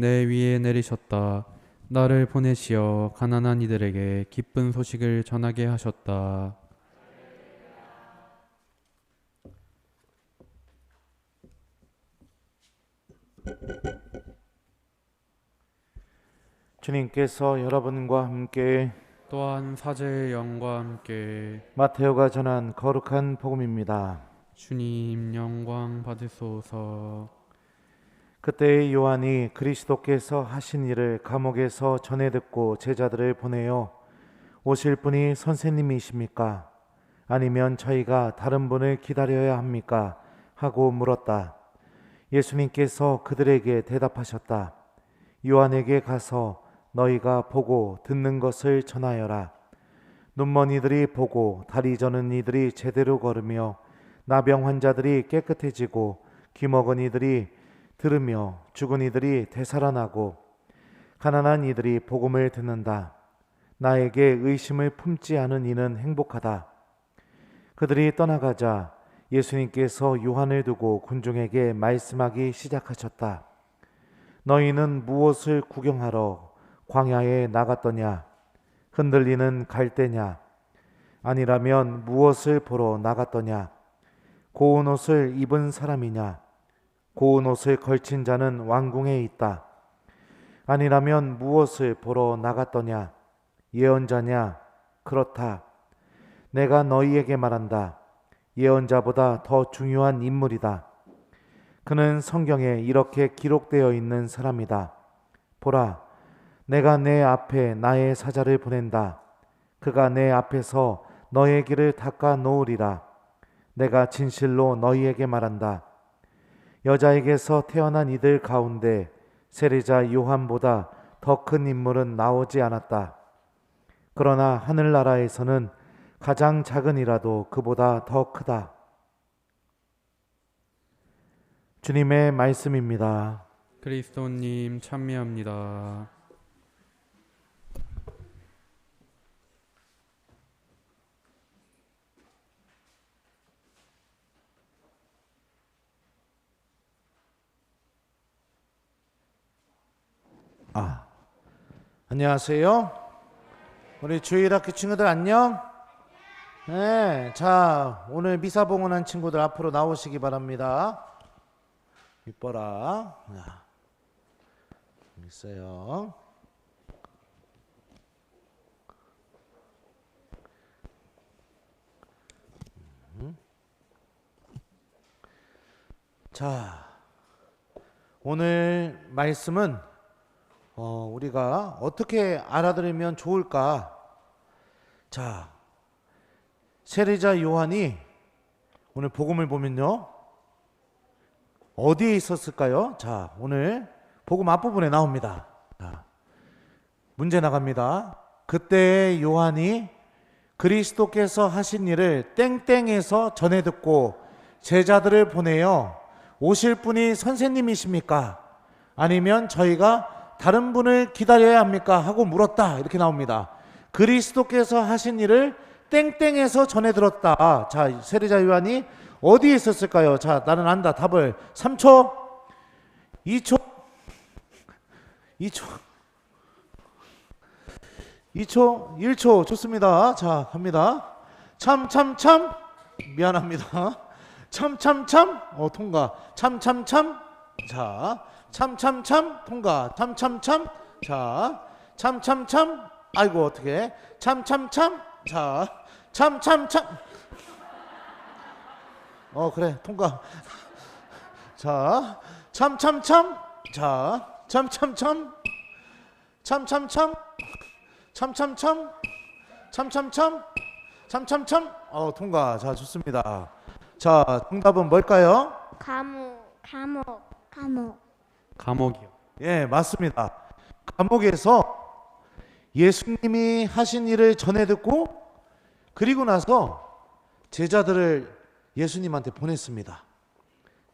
내 위에 내리셨다. 나를 보내시어 가난한 이들에게 기쁜 소식을 전하게 하셨다. 주님께서 여러분과 함께 또한 사제의 영과 함께 마테오가 전한 거룩한 복음입니다. 주님 영광 받으소서. 그때 요한이 그리스도께서 하신 일을 감옥에서 전해 듣고 제자들을 보내어 오실 분이 선생님이십니까? 아니면 저희가 다른 분을 기다려야 합니까? 하고 물었다. 예수님께서 그들에게 대답하셨다. 요한에게 가서 너희가 보고 듣는 것을 전하여라. 눈먼 이들이 보고 다리 저는 이들이 제대로 걸으며 나병 환자들이 깨끗해지고 귀먹은 이들이 들으며 죽은 이들이 되살아나고 가난한 이들이 복음을 듣는다. 나에게 의심을 품지 않은 이는 행복하다. 그들이 떠나가자 예수님께서 요한을 두고 군중에게 말씀하기 시작하셨다. 너희는 무엇을 구경하러 광야에 나갔더냐? 흔들리는 갈대냐? 아니라면 무엇을 보러 나갔더냐? 고운 옷을 입은 사람이냐? 고운 옷을 걸친 자는 왕궁에 있다. 아니라면 무엇을 보러 나갔더냐? 예언자냐? 그렇다. 내가 너희에게 말한다. 예언자보다 더 중요한 인물이다. 그는 성경에 이렇게 기록되어 있는 사람이다. 보라, 내가 내 앞에 나의 사자를 보낸다. 그가 내 앞에서 너의 길을 닦아 놓으리라. 내가 진실로 너희에게 말한다. 여자에게서 태어난 이들 가운데 세례자 요한보다 더 큰 인물은 나오지 않았다. 그러나 하늘나라에서는 가장 작은 이라도 그보다 더 크다. 주님의 말씀입니다. 그리스도님 찬미합니다. 안녕하세요. 우리 주일학교 친구들 안녕? 네, 자, 오늘 미사 봉헌한 친구들 앞으로 나오시기 바랍니다. 이뻐라. 자, 여기 있어요. 자, 오늘 말씀은 우리가 어떻게 알아들으면 좋을까? 자, 세례자 요한이 오늘 복음을 보면요, 어디에 있었을까요? 자, 오늘 복음 앞부분에 나옵니다. 자, 문제 나갑니다. 그때 요한이 그리스도께서 하신 일을 땡땡에서 전해 듣고 제자들을 보내어 오실 분이 선생님이십니까? 아니면 저희가 다른 분을 기다려야 합니까? 하고 물었다. 이렇게 나옵니다. 그리스도께서 하신 일을 땡땡에서 전해 들었다. 자, 세례자 요한이 어디에 있었을까요? 자, 나는 안다. 답을 3초, 2초, 2초, 2초, 1초. 좋습니다. 자, 갑니다. 참, 미안합니다. 참, 통과. 참. 자, 참, 통과. 자, 참. 아이고, 어떻게. 참. 자, 참. 그래, 통과. 자, 참. 자, 참. 통과. 자, 좋습니다. 자, 정답은 뭘까요? 감옥이요. 예, 맞습니다. 감옥에서 예수님이 하신 일을 전해 듣고 그리고 나서 제자들을 예수님한테 보냈습니다.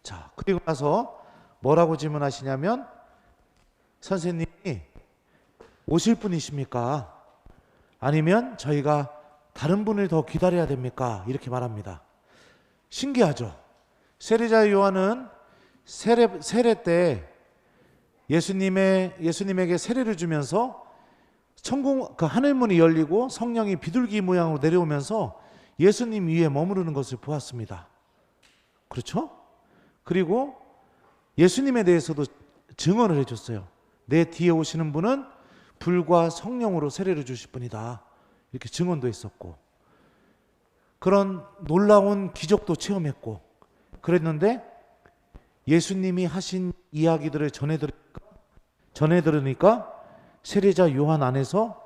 자, 그리고 나서 뭐라고 질문하시냐면, 선생님이 오실 분이십니까? 아니면 저희가 다른 분을 더 기다려야 됩니까? 이렇게 말합니다. 신기하죠? 세례자 요한은 세례 때 예수님에게 세례를 주면서 천국 그 하늘 문이 열리고 성령이 비둘기 모양으로 내려오면서 예수님 위에 머무르는 것을 보았습니다. 그렇죠? 그리고 예수님에 대해서도 증언을 해줬어요. 내 뒤에 오시는 분은 불과 성령으로 세례를 주실 분이다. 이렇게 증언도 했었고, 그런 놀라운 기적도 체험했고, 그랬는데 예수님이 하신 이야기들을 전해 들으니까 세례자 요한 안에서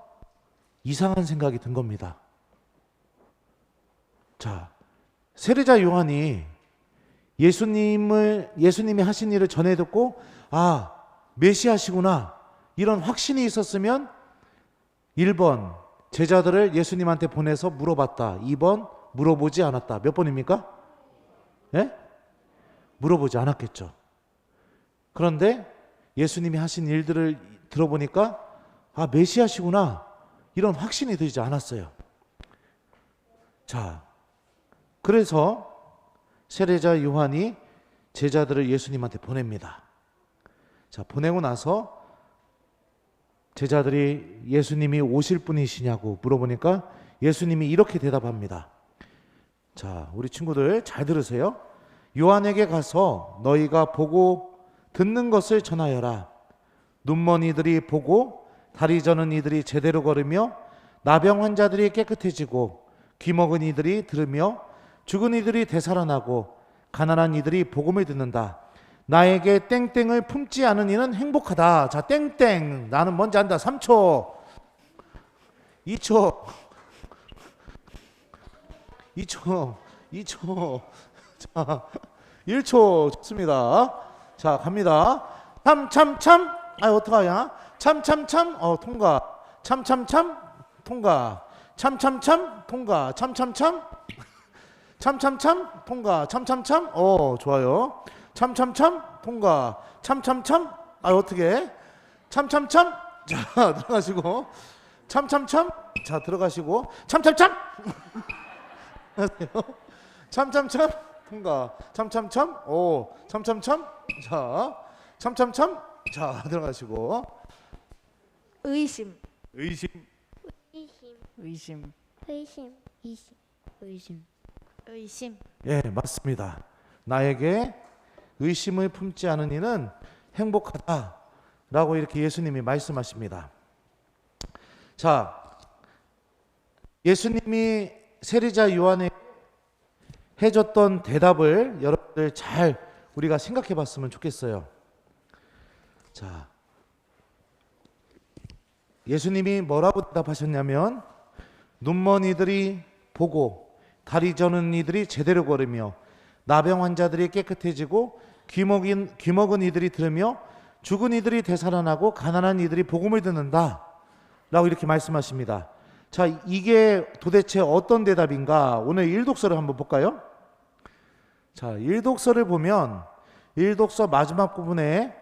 이상한 생각이 든 겁니다. 자, 세례자 요한이 예수님이 하신 일을 전해 듣고, 아, 메시아시구나, 이런 확신이 있었으면 1번 제자들을 예수님한테 보내서 물어봤다. 2번 물어보지 않았다. 몇 번입니까? 예? 물어보지 않았겠죠. 그런데 예수님이 하신 일들을 들어보니까, 아, 메시아시구나, 이런 확신이 들지 않았어요. 자, 그래서 세례자 요한이 제자들을 예수님한테 보냅니다. 자, 보내고 나서 제자들이 예수님이 오실 분이시냐고 물어보니까 예수님이 이렇게 대답합니다. 자, 우리 친구들 잘 들으세요. 요한에게 가서 너희가 보고 듣는 것을 전하여라. 눈먼 이들이 보고, 다리 저는 이들이 제대로 걸으며, 나병 환자들이 깨끗해지고, 귀 먹은 이들이 들으며, 죽은 이들이 되살아나고, 가난한 이들이 복음을 듣는다. 나에게 땡땡을 품지 않은 이는 행복하다. 자, 땡땡. 나는 뭔지 안다. 3초, 2초, 2초. 자, 1초. 좋습니다. 자, 갑니다. 참. 아, 어떡하냐? 참. 통과. 참. 통과. 참. 통과. 참. 통과. 참. 좋아요. 참. 통과. 참. 아, 어떻게? 참. 자, 들어가시고. 참. 자, 들어가시고. 참. 참. 통과. 참. 참. 자, 참. 자, 들어가시고. 의심. 의심. 예, 맞습니다. 나에게 의심을 품지 않은 이는 행복하다라고 이렇게 예수님이 말씀하십니다. 자, 예수님이 세례자 요한에 해줬던 대답을 여러분들 잘 우리가 생각해 봤으면 좋겠어요. 자, 예수님이 뭐라고 대답하셨냐면, 눈먼 이들이 보고, 다리 저는 이들이 제대로 걸으며, 나병 환자들이 깨끗해지고, 귀 먹은 이들이 들으며, 죽은 이들이 되살아나고, 가난한 이들이 복음을 듣는다 라고 이렇게 말씀하십니다. 자, 이게 도대체 어떤 대답인가? 오늘 일독서를 한번 볼까요? 자, 일독서를 보면 일독서 마지막 부분에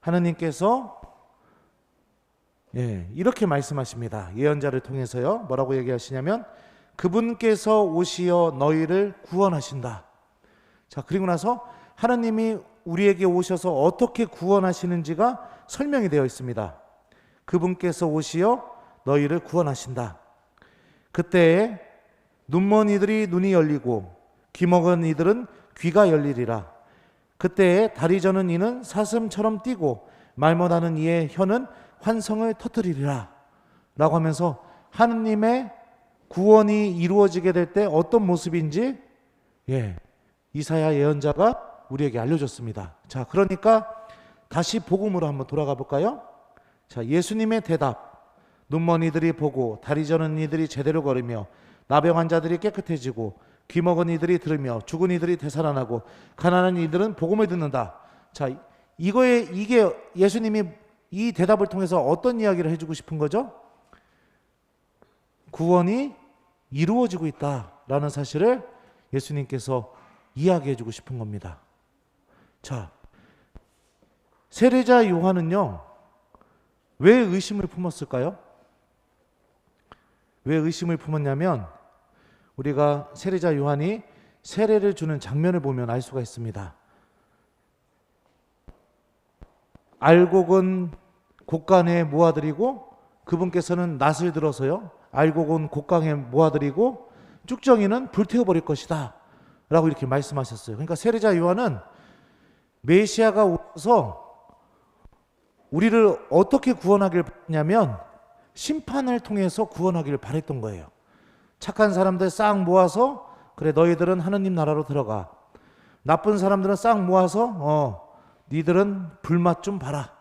하느님께서 이렇게 말씀하십니다. 예언자를 통해서요. 뭐라고 얘기하시냐면, 그분께서 오시어 너희를 구원하신다. 자, 그리고 나서 하나님이 우리에게 오셔서 어떻게 구원하시는지가 설명이 되어 있습니다. 그분께서 오시어 너희를 구원하신다. 그때에 눈먼 이들이 눈이 열리고, 귀 먹은 이들은 귀가 열리리라. 그때에 다리 저는 이는 사슴처럼 뛰고, 말 못하는 이의 혀는 환성을 터뜨리리라 라고 하면서 하느님의 구원이 이루어지게 될 때 어떤 모습인지 이사야 예언자가 우리에게 알려줬습니다. 자, 그러니까 다시 복음으로 한번 돌아가 볼까요? 자, 예수님의 대답. 눈먼 이들이 보고, 다리 저는 이들이 제대로 걸으며, 나병 환자들이 깨끗해지고, 귀 먹은 이들이 들으며, 죽은 이들이 되살아나고, 가난한 이들은 복음을 듣는다. 자, 이게 예수님이 이 대답을 통해서 어떤 이야기를 해주고 싶은 거죠? 구원이 이루어지고 있다라는 사실을 예수님께서 이야기해 주고 싶은 겁니다. 자, 세례자 요한은요, 왜 의심을 품었을까요? 왜 의심을 품었냐면, 우리가 세례자 요한이 세례를 주는 장면을 보면 알 수가 있습니다. 알곡은 곡간에 모아드리고 그분께서는 낫을 들어서요 알곡은 곡간에 모아드리고 쭉정이는 불태워버릴 것이다 라고 이렇게 말씀하셨어요. 그러니까 세례자 요한은 메시아가 오셔서 우리를 어떻게 구원하길 바랬냐면 심판을 통해서 구원하기를 바랬던 거예요. 착한 사람들 싹 모아서 그래 너희들은 하느님 나라로 들어가. 나쁜 사람들은 싹 모아서 니들은 불맛 좀 봐라.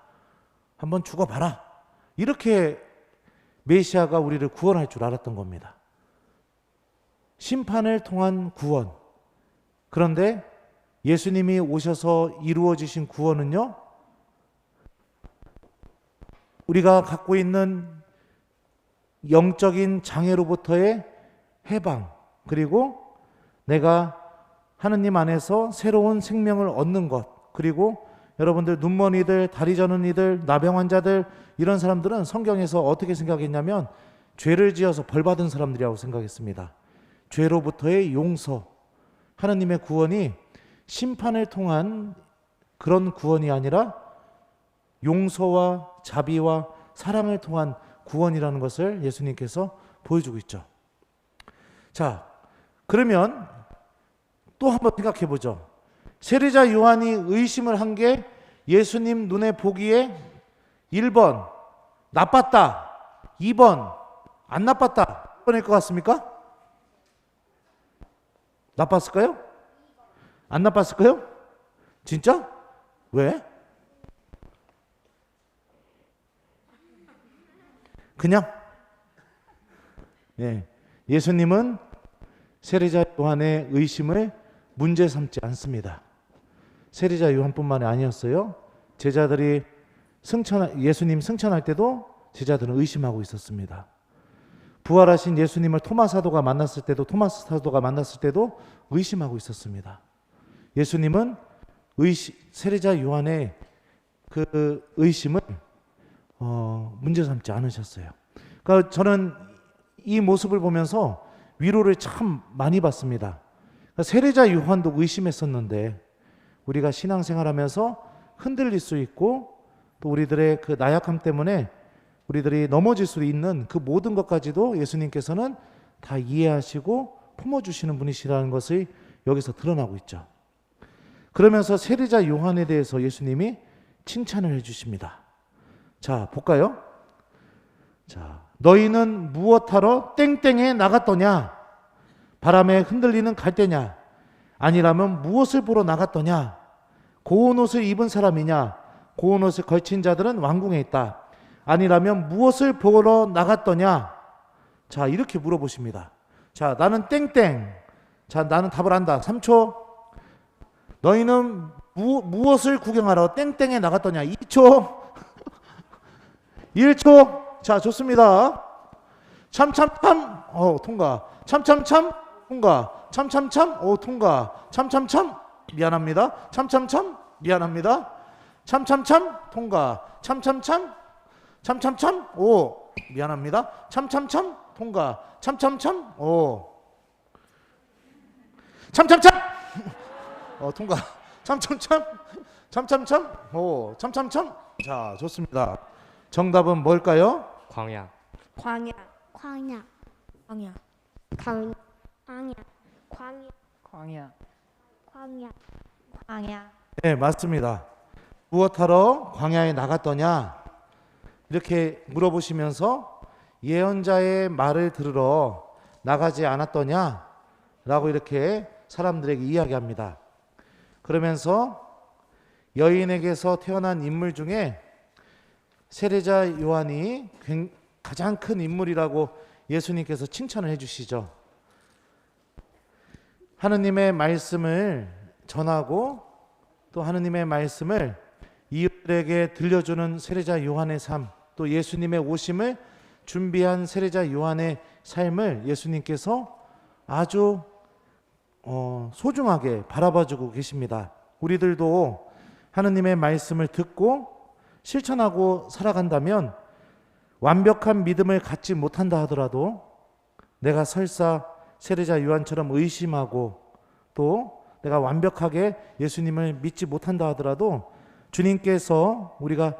한번 죽어봐라. 이렇게 메시아가 우리를 구원할 줄 알았던 겁니다. 심판을 통한 구원. 그런데 예수님이 오셔서 이루어지신 구원은요, 우리가 갖고 있는 영적인 장애로부터의 해방, 그리고 내가 하느님 안에서 새로운 생명을 얻는 것, 그리고 여러분들 눈먼 이들, 다리 저는 이들, 나병 환자들 이런 사람들은 성경에서 어떻게 생각했냐면 죄를 지어서 벌 받은 사람들이라고 생각했습니다. 죄로부터의 용서, 하느님의 구원이 심판을 통한 그런 구원이 아니라 용서와 자비와 사랑을 통한 구원이라는 것을 예수님께서 보여주고 있죠. 자, 그러면 또 한번 생각해 보죠. 세례자 요한이 의심을 한 게 예수님 눈에 보기에 1번 나빴다, 2번 안 나빴다 뻔할 것 같습니까? 나빴을까요? 안 나빴을까요? 진짜? 왜? 그냥? 네. 예수님은 세례자 요한의 의심을 문제 삼지 않습니다. 세례자 요한뿐만이 아니었어요. 제자들이 예수님 승천할 때도 제자들은 의심하고 있었습니다. 부활하신 예수님을 토마스 사도가 만났을 때도 의심하고 있었습니다. 예수님은 세례자 요한의 그 의심을 문제 삼지 않으셨어요. 그러니까 저는 이 모습을 보면서 위로를 참 많이 받습니다. 그러니까 세례자 요한도 의심했었는데 우리가 신앙생활하면서 흔들릴 수 있고 또 우리들의 그 나약함 때문에 우리들이 넘어질 수 있는 그 모든 것까지도 예수님께서는 다 이해하시고 품어주시는 분이시라는 것이 여기서 드러나고 있죠. 그러면서 세례자 요한에 대해서 예수님이 칭찬을 해주십니다. 자, 볼까요? 자, 너희는 무엇하러 땡땡에 나갔더냐? 바람에 흔들리는 갈대냐? 아니라면 무엇을 보러 나갔더냐? 고운 옷을 입은 사람이냐? 고운 옷을 걸친 자들은 왕궁에 있다. 아니라면 무엇을 보러 나갔더냐? 자, 이렇게 물어보십니다. 자, 나는 땡땡. 자, 나는 답을 한다. 3초. 너희는 무엇을 구경하러 땡땡에 나갔더냐? 2초. 1초. 자, 좋습니다. 참참참. 통과. 참참참. 통과. 참참참. 통과. 참참참. 미안합니다. 참참참. 미안합니다. 참참참. 통과. 참참참. 참참참. 미안합니다. 참참참. 통과. 참참참. 참참참. 통과. 참참참. 참참참. 참참참. 자, 좋습니다. 정답은 뭘까요? 광야. 광야. 광야, 광야. 광야, 광야, 광야, 광야. 광야. 광야. 네, 맞습니다. 무엇하러 광야에 나갔더냐? 이렇게 물어보시면서 예언자의 말을 들으러 나가지 않았더냐? 라고 이렇게 사람들에게 이야기합니다. 그러면서 여인에게서 태어난 인물 중에 세례자 요한이 가장 큰 인물이라고 예수님께서 칭찬을 해주시죠. 하느님의 말씀을 전하고 또 하느님의 말씀을 이웃들에게 들려주는 세례자 요한의 삶, 또 예수님의 오심을 준비한 세례자 요한의 삶을 예수님께서 아주 소중하게 바라봐주고 계십니다. 우리들도 하느님의 말씀을 듣고 실천하고 살아간다면 완벽한 믿음을 갖지 못한다 하더라도 내가 설사 세례자 요한처럼 의심하고 또 내가 완벽하게 예수님을 믿지 못한다 하더라도 주님께서 우리가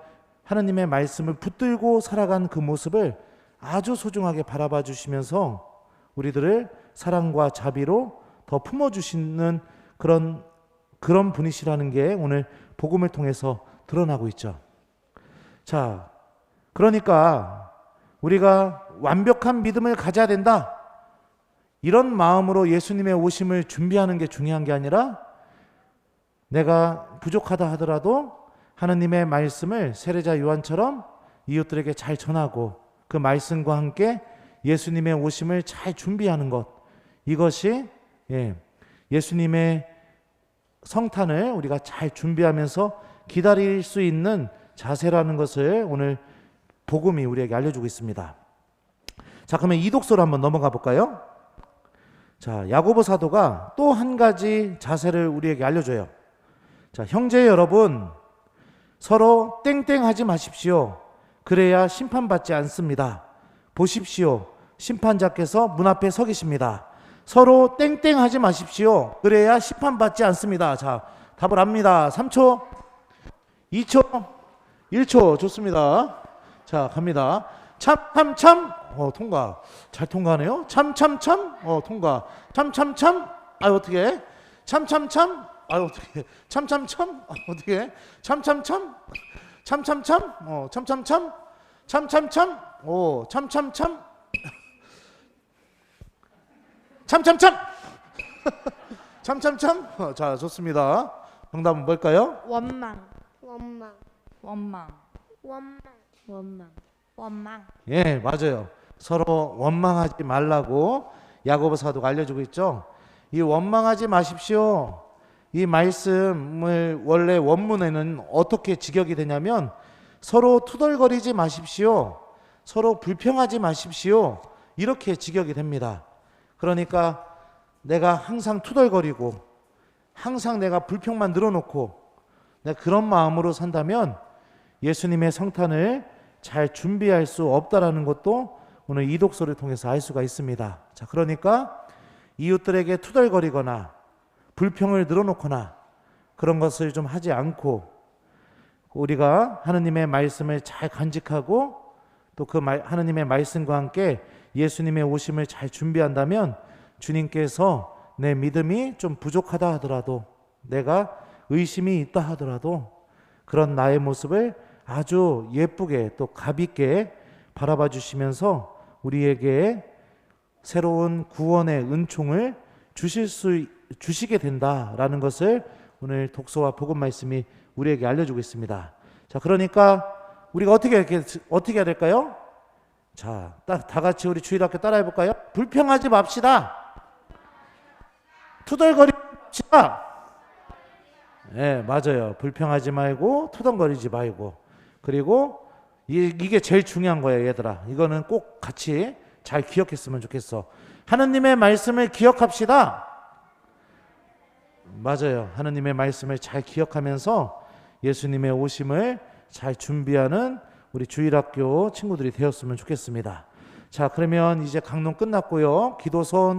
하나님의 말씀을 붙들고 살아간 그 모습을 아주 소중하게 바라봐 주시면서 우리들을 사랑과 자비로 더 품어주시는 그런 분이시라는 게 오늘 복음을 통해서 드러나고 있죠. 자, 그러니까 우리가 완벽한 믿음을 가져야 된다. 이런 마음으로 예수님의 오심을 준비하는 게 중요한 게 아니라 내가 부족하다 하더라도 하나님의 말씀을 세례자 요한처럼 이웃들에게 잘 전하고 그 말씀과 함께 예수님의 오심을 잘 준비하는 것, 이것이 예수님의 성탄을 우리가 잘 준비하면서 기다릴 수 있는 자세라는 것을 오늘 복음이 우리에게 알려주고 있습니다. 자, 그러면 이독서로 한번 넘어가 볼까요? 자, 야고보 사도가 또 한 가지 자세를 우리에게 알려줘요. 자, 형제 여러분, 서로 땡땡하지 마십시오. 그래야 심판받지 않습니다. 보십시오. 심판자께서 문 앞에 서 계십니다. 서로 땡땡하지 마십시오. 그래야 심판받지 않습니다. 자, 답을 압니다. 3초, 2초, 1초. 좋습니다. 자, 갑니다. 참. 통과. 잘 통과하네요. 참. 통과. 참. 아유, 어떻게? 참. 아유, 어떻게? 참. 어떻게? 참. 참. 오, 참. 자, 좋습니다. 정답은 뭘까요? 원망. 원망. 원망. 원망. 원망. 원망. 예, 맞아요. 서로 원망하지 말라고 야고보 사도가 알려주고 있죠. 이 원망하지 마십시오. 이 말씀을 원래 원문에는 어떻게 직역이 되냐면 서로 투덜거리지 마십시오. 서로 불평하지 마십시오. 이렇게 직역이 됩니다. 그러니까 내가 항상 투덜거리고 항상 내가 불평만 늘어놓고 내가 그런 마음으로 산다면 예수님의 성탄을 잘 준비할 수 없다라는 것도 오늘 이 독서를 통해서 알 수가 있습니다. 자, 그러니까 이웃들에게 투덜거리거나 불평을 늘어놓거나 그런 것을 좀 하지 않고 우리가 하나님의 말씀을 잘 간직하고 또 그 하나님의 말씀과 함께 예수님의 오심을 잘 준비한다면 주님께서 내 믿음이 좀 부족하다 하더라도 내가 의심이 있다 하더라도 그런 나의 모습을 아주 예쁘게 또 가볍게 바라봐 주시면서 우리에게 새로운 구원의 은총을 주시게 된다라는 것을 오늘 독서와 복음 말씀이 우리에게 알려주고 있습니다. 자, 그러니까 우리가 어떻게 해야 될까요? 자, 다 같이 우리 주일학교 따라해 볼까요? 불평하지 맙시다. 투덜거리지 맙시다. 네, 맞아요. 불평하지 말고 투덜거리지 말고. 그리고 이게 제일 중요한 거예요, 얘들아. 이거는 꼭 같이 잘 기억했으면 좋겠어. 하나님의 말씀을 기억합시다. 맞아요. 하나님의 말씀을 잘 기억하면서 예수님의 오심을 잘 준비하는 우리 주일학교 친구들이 되었으면 좋겠습니다. 자, 그러면 이제 강론 끝났고요. 기도선